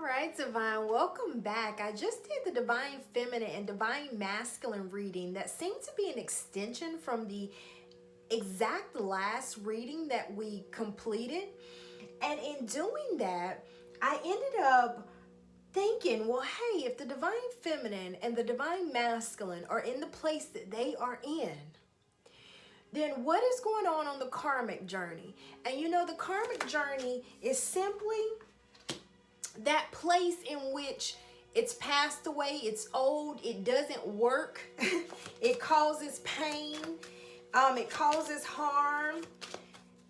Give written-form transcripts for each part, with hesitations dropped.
right, Divine, welcome back. I just did the Divine Feminine and Divine Masculine reading that seemed to be an extension from the exact last reading that we completed. And in doing that, I ended up thinking, well, hey, if the Divine Feminine and the Divine Masculine are in the place that they are in, then what is going on the karmic journey? And you know, the karmic journey is simply that place in which it's passed away, it's old, it doesn't work, it causes pain, it causes harm.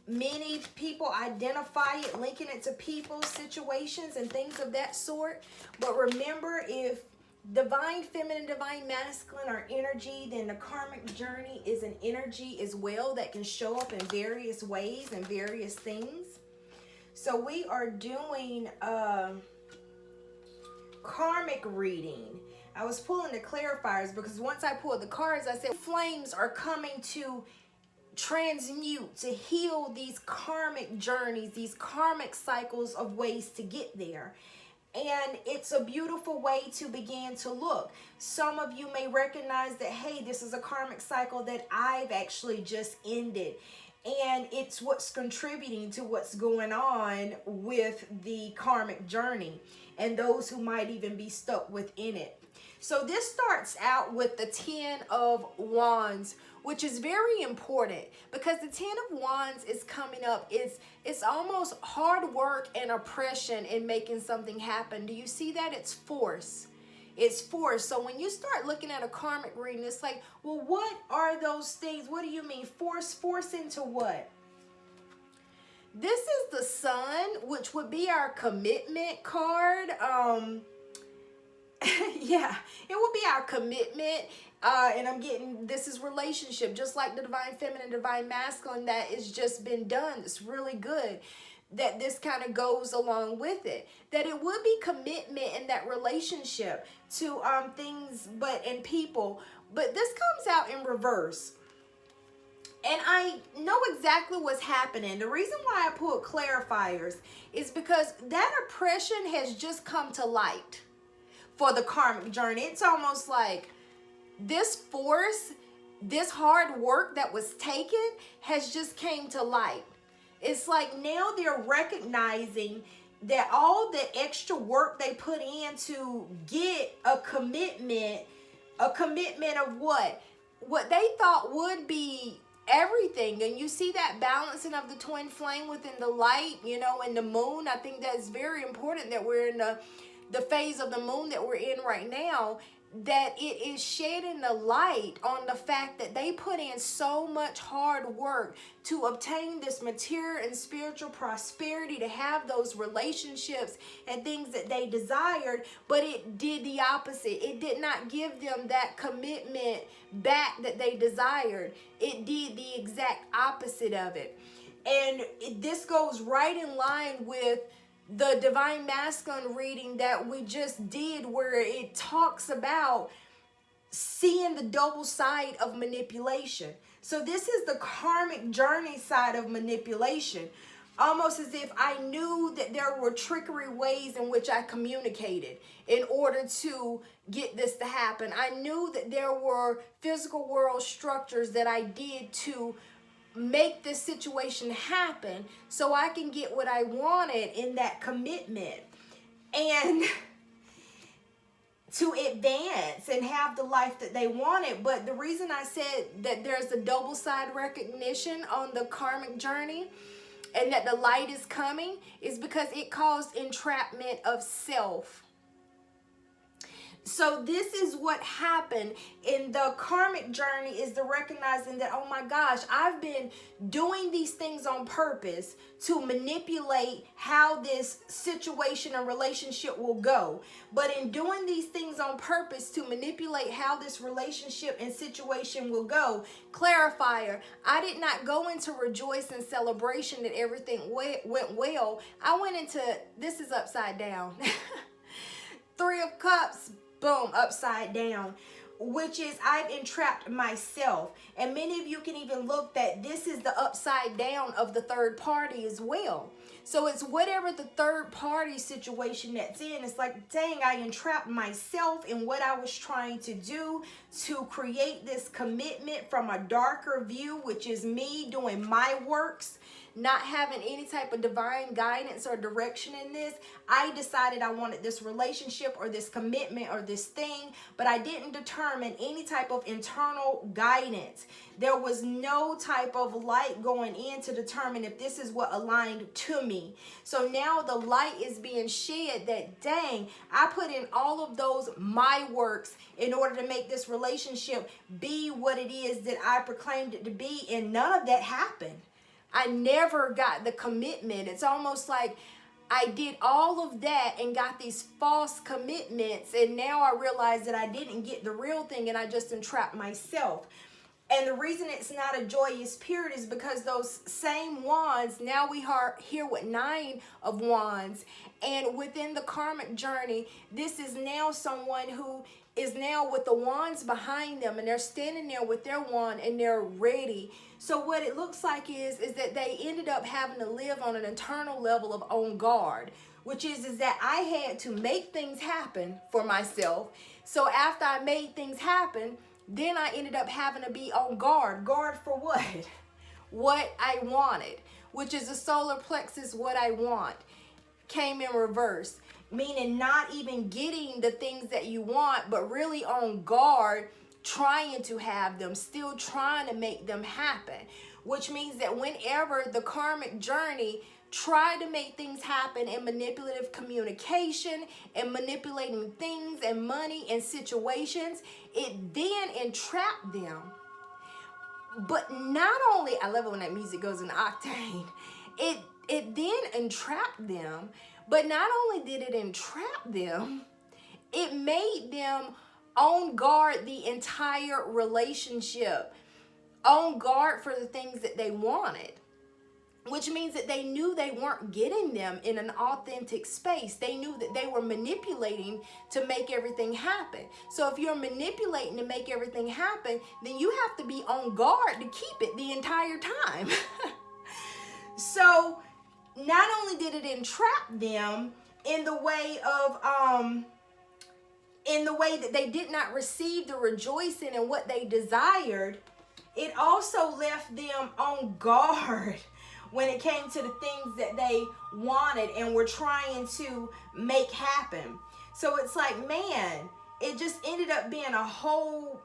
Many people identify it, linking it to people, situations, and things of that sort. But remember, if Divine Feminine, Divine Masculine are energy, then the karmic journey is an energy as well that can show up in various ways and various things. So we are doing a karmic reading. I was pulling the clarifiers because once I pulled the cards, I said flames are coming to transmute, to heal these karmic journeys, these karmic cycles of ways to get there. And it's a beautiful way to begin to look. Some of you may recognize that, hey, this is a karmic cycle that I've actually just ended. And it's what's contributing to what's going on with the karmic journey and those who might even be stuck within it. So this starts out with the 10 of Wands, which is very important because the 10 of Wands is coming up. It's almost hard work and oppression in making something happen. Do you see that? It's force. It's force. So when you start looking at a karmic reading, it's like, well, what are those things? What do you mean? Force? Force into what? This is the Sun, which would be our commitment card. Yeah, it will be our commitment. And I'm getting, this is relationship, just like the Divine Feminine, Divine Masculine that has just been done. It's really good that this kind of goes along with it. That it would be commitment in that relationship to things and people. But this comes out in reverse. And I know exactly what's happening. The reason why I pulled clarifiers is because that oppression has just come to light for the karmic journey. It's almost like this force, this hard work that was taken has just came to light. It's like now they're recognizing that all the extra work they put in to get a commitment of what they thought would be everything. And you see that balancing of the twin flame within the light, you know, and the moon. I think that's very important that we're in the phase of the moon that we're in right now, that it is shedding the light on the fact that they put in so much hard work to obtain this material and spiritual prosperity, to have those relationships and things that they desired, but it did the opposite. It did not give them that commitment back that they desired. It did the exact opposite of it. And this goes right in line with the Divine Masculine reading that we just did, where it talks about seeing the double side of manipulation. So this is the karmic journey side of manipulation. Almost as if I knew that there were trickery ways in which I communicated in order to get this to happen. I knew that there were physical world structures that I did to make this situation happen so I can get what I wanted in that commitment and to advance and have the life that they wanted. But the reason I said that there's a double side recognition on the karmic journey and that the light is coming is because it caused entrapment of self. So this is what happened in the karmic journey, is the recognizing that, oh my gosh, I've been doing these things on purpose to manipulate how this situation and relationship will go. But in doing these things on purpose to manipulate how this relationship and situation will go, clarifier, I did not go into rejoice and celebration that everything went well. I went into, this is upside down. 3 of Cups. Boom, upside down, which is I've entrapped myself. And many of you can even look that this is the upside down of the third party as well. So it's whatever the third party situation that's in. It's like, dang, I entrapped myself in what I was trying to do to create this commitment from a darker view, which is me doing my works, not having any type of divine guidance or direction in this. I decided I wanted this relationship or this commitment or this thing, but I didn't determine any type of internal guidance. There was no type of light going in to determine if this is what aligned to me. So now the light is being shed that, dang, I put in all of those my works in order to make this relationship be what it is that I proclaimed it to be, and none of that happened. I never got the commitment. It's almost like I did all of that and got these false commitments, and now I realize that I didn't get the real thing and I just entrapped myself. And the reason it's not a joyous period is because those same wands, now we are here with 9 of wands, and within the karmic journey, this is now someone who is now with the wands behind them, and they're standing there with their wand and they're ready. So what it looks like is that they ended up having to live on an internal level of on guard, which is that I had to make things happen for myself. So after I made things happen, then I ended up having to be on guard. Guard for what? What I wanted, which is the solar plexus, what I want, came in reverse. Meaning not even getting the things that you want, but really on guard, trying to have them, still trying to make them happen. Which means that whenever the karmic journey tried to make things happen in manipulative communication and manipulating things and money and situations, it then entrapped them. But not only, I love it when that music goes in octane, it then entrapped them. But not only did it entrap them, it made them on guard the entire relationship, on guard for the things that they wanted, which means that they knew they weren't getting them in an authentic space. They knew that they were manipulating to make everything happen. So if you're manipulating to make everything happen, then you have to be on guard to keep it the entire time. So not only did it entrap them in the way that they did not receive the rejoicing in what they desired, it also left them on guard when it came to the things that they wanted and were trying to make happen. So it's like, man, it just ended up being a whole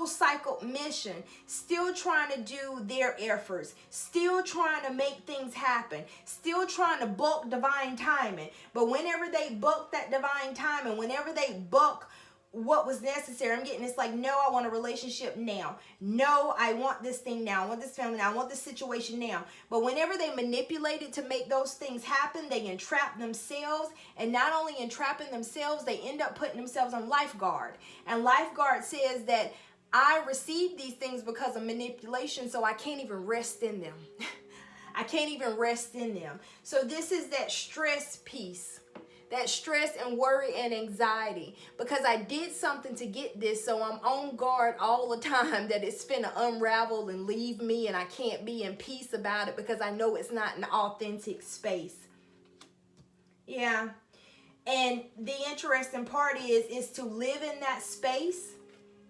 cycle mission, still trying to do their efforts, still trying to make things happen, still trying to buck divine timing. But whenever they buck that divine timing, whenever they buck what was necessary, I'm getting this like, no, I want a relationship now. No, I want this thing now. I want this family now. I want this situation now. But whenever they manipulated to make those things happen, they entrap themselves. And not only entrapping themselves, they end up putting themselves on lifeguard. And lifeguard says that I received these things because of manipulation, so I can't even rest in them. I can't even rest in them. So this is that stress piece. That stress and worry and anxiety, because I did something to get this, so I'm on guard all the time that it's finna unravel and leave me, and I can't be in peace about it because I know it's not an authentic space. Yeah. And the interesting part is to live in that space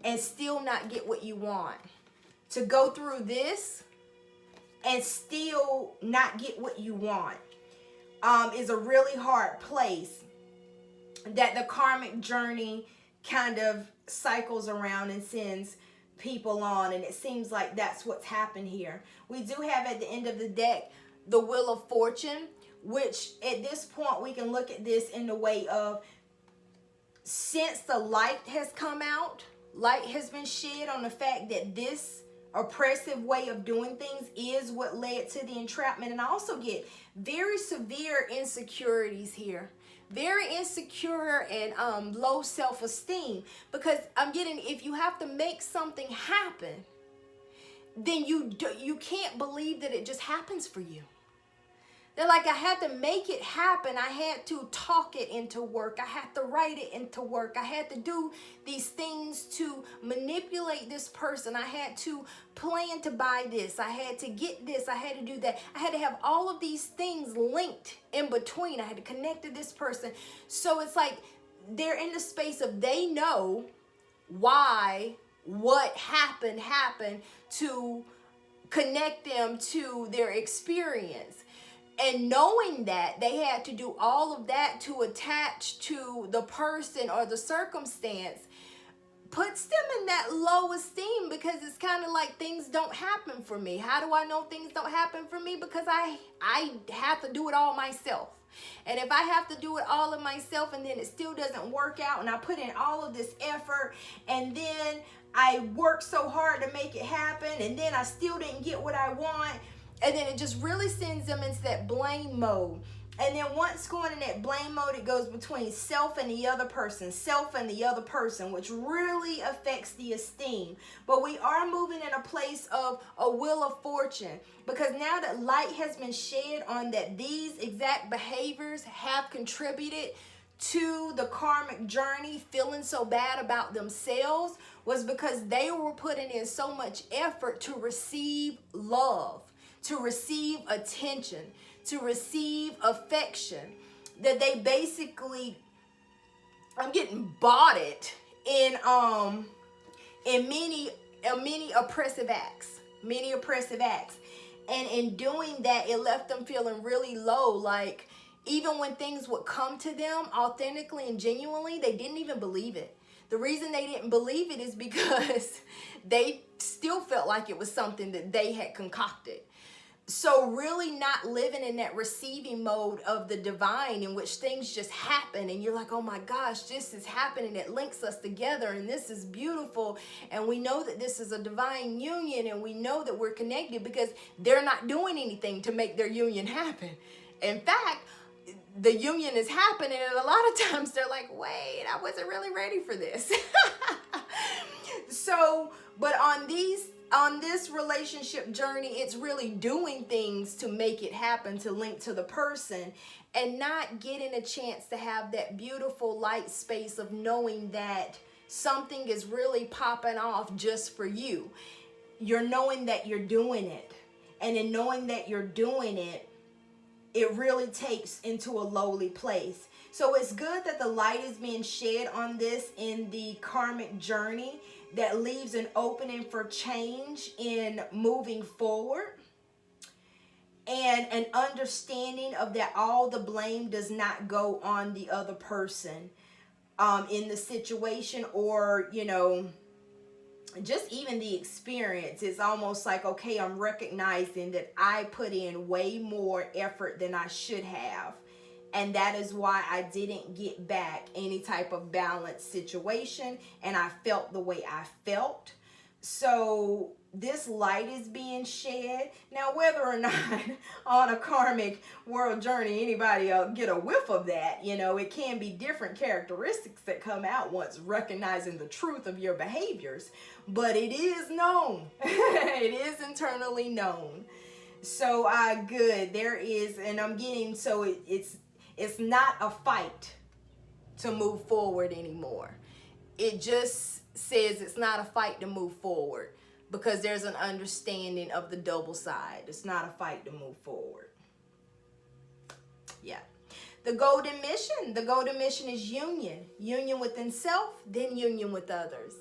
and still not get what you want. To go through this and still not get what you want. Is a really hard place that the karmic journey kind of cycles around and sends people on, and it seems like that's what's happened here. We do have at the end of the deck the Wheel of Fortune, which at this point we can look at this in the way of, since the light has come out, light has been shed on the fact that this oppressive way of doing things is what led to the entrapment. And I also get very severe insecurities here, very insecure and low self-esteem, because I'm getting, if you have to make something happen, then you can't believe that it just happens for you. They're like, I had to make it happen. I had to talk it into work. I had to write it into work. I had to do these things to manipulate this person. I had to plan to buy this. I had to get this. I had to do that. I had to have all of these things linked in between. I had to connect to this person. So it's like they're in the space of they know why what happened to connect them to their experience. And knowing that they had to do all of that to attach to the person or the circumstance puts them in that low esteem, because it's kind of like things don't happen for me. How do I know things don't happen for me? Because I have to do it all myself. And if I have to do it all of myself and then it still doesn't work out, and I put in all of this effort and then I work so hard to make it happen and then I still didn't get what I want, and then it just really sends them into that blame mode. And then once going in that blame mode, it goes between self and the other person, which really affects the esteem. But we are moving in a place of a wheel of fortune, because now that light has been shed on that these exact behaviors have contributed to the karmic journey, feeling so bad about themselves, was because they were putting in so much effort to receive love, to receive attention, to receive affection, that they basically, I'm getting bought it in many oppressive acts, and in doing that, it left them feeling really low. Like, even when things would come to them authentically and genuinely, they didn't even believe it. The reason they didn't believe it is because they still felt like it was something that they had concocted. So really not living in that receiving mode of the divine, in which things just happen and you're like, oh my gosh, this is happening. It links us together and this is beautiful. And we know that this is a divine union, and we know that we're connected because they're not doing anything to make their union happen. In fact, the union is happening, and a lot of times they're like, wait, I wasn't really ready for this. So, but on this relationship journey, it's really doing things to make it happen, to link to the person, and not getting a chance to have that beautiful light space of knowing that something is really popping off just for you. You're knowing that you're doing it. And in knowing that you're doing it, it really takes into a lowly place. So it's good that the light is being shed on this in the karmic journey, that leaves an opening for change in moving forward, and an understanding of that all the blame does not go on the other person in the situation, or, you know, just even the experience. It's almost like, okay, I'm recognizing that I put in way more effort than I should have, and that is why I didn't get back any type of balanced situation, and I felt the way I felt. So this light is being shed. Now, whether or not on a karmic world journey anybody get a whiff of that, you know, it can be different characteristics that come out once recognizing the truth of your behaviors. But it is known. It is internally known. So good. There is, and I'm getting, so it's not a fight to move forward anymore. It just says it's not a fight to move forward, because there's an understanding of the double side. It's not a fight to move forward. Yeah. The golden mission. The golden mission is union. Union within self, then union with others.